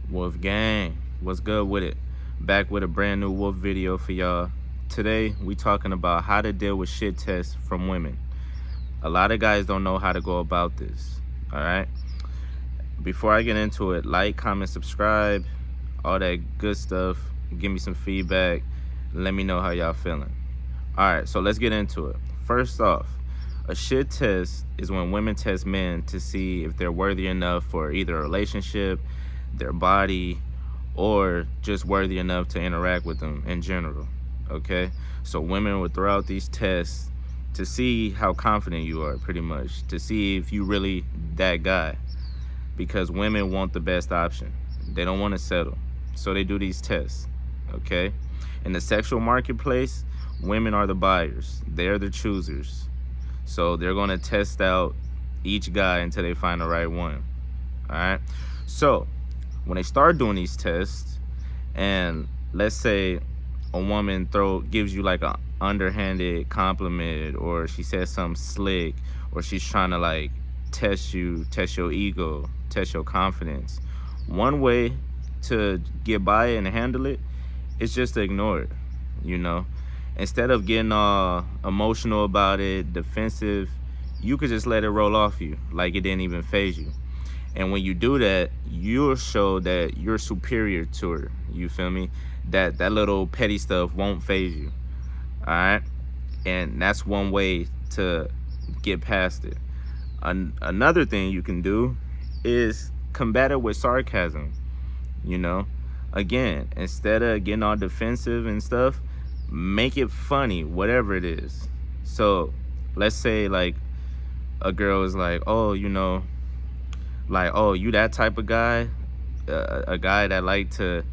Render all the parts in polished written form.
Wolf Gang, what's good with it? Back with a brand new Wolf video for y'all. Today, we talking about how to deal with shit tests from women. A lot of guys don't know how to go about this, all right? Before I get into it, like, comment, subscribe, all that good stuff. Give me some feedback. Let me know how y'all feeling. All right, so let's get into it. First off, a shit test is when women test men to see if they're worthy enough for either a relationship, their body, or just worthy enough to interact with them in general. Okay, so women will throw out these tests to see how confident you are, pretty much, to see if you really that guy, because women want the best option. They don't want to settle, so they do these tests. Okay, in the sexual marketplace, women are the buyers, they're the choosers, so they're going to test out each guy until they find the right one. All right, so when they start doing these tests, and let's say a woman gives you like a underhanded compliment, or she says something slick, or she's trying to like test you, test your ego, test your confidence, one way to get by it and handle it is just to ignore it. you know Instead of getting all emotional about it, defensive, you could just let it roll off you like it didn't even phase you. And when you do that, you'll show that you're superior to her. You feel me? That little petty stuff won't phase you. All right? And that's one way to get past it. Another thing you can do is combat it with sarcasm. You know? Again, instead of getting all defensive and stuff, make it funny, whatever it is. So let's say like a girl is like, oh, like, oh, you that type of guy, a guy that like to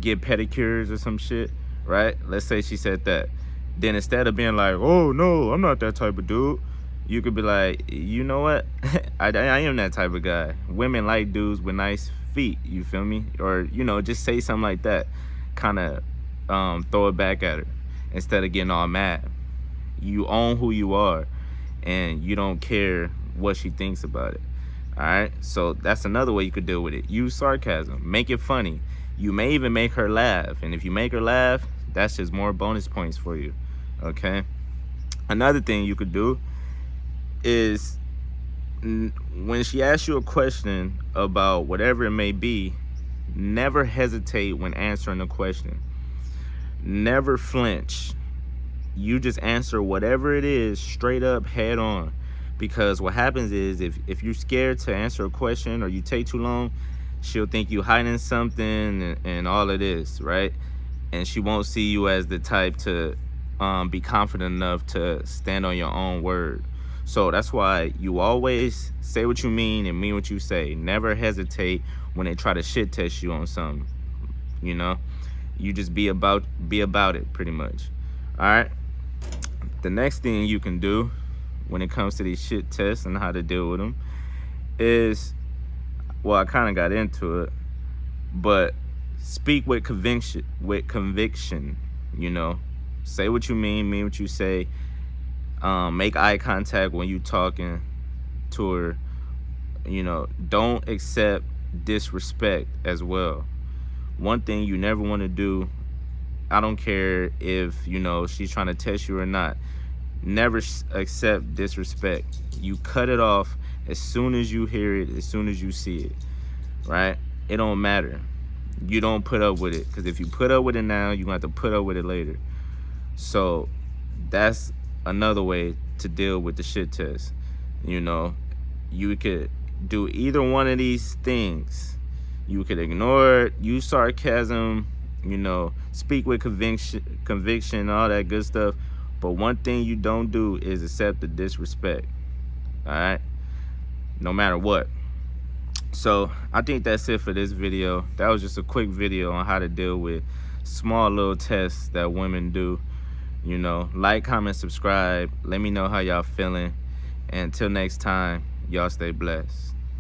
get pedicures or some shit, right? Let's say she said that. Then instead of being like, oh no, I'm not that type of dude, you could be like, you know what? I am that type of guy. Women like dudes with nice feet, you feel me? Or, just say something like that. Kind of throw it back at her instead of getting all mad. You own who you are, and you don't care what she thinks about it. All right, so that's another way you could deal with it. Use sarcasm, make it funny. You may even make her laugh, and if you make her laugh, that's just more bonus points for you. Okay, another thing you could do is when she asks you a question about whatever it may be, never hesitate when answering the question. Never flinch. You just answer whatever it is straight up, head on. Because what happens is if you're scared to answer a question or you take too long, she'll think you hiding something and all of this, right? And she won't see you as the type to be confident enough to stand on your own word. So that's why you always say what you mean and mean what you say. Never hesitate when they try to shit test you on something. You just be about it, pretty much. All right, the next thing you can do when it comes to these shit tests and how to deal with them is, well, I kind of got into it, but speak with conviction. Say what you mean what you say. Make eye contact when you talking to her. Don't accept disrespect as well. One thing you never want to do, I don't care if she's trying to test you or not, never accept disrespect. You cut it off as soon as you hear it, as soon as you see it, right? It don't matter. You don't put up with it, because if you put up with it now, you're going to have to put up with it later. So that's another way to deal with the shit test. You could do either one of these things. You could ignore it, use sarcasm, speak with conviction, all that good stuff. But one thing you don't do is accept the disrespect. All right, no matter what. So I think that's it for this video. That was just a quick video on how to deal with small little tests that women do. Like, comment, subscribe. Let me know how y'all feeling. And until next time, y'all stay blessed.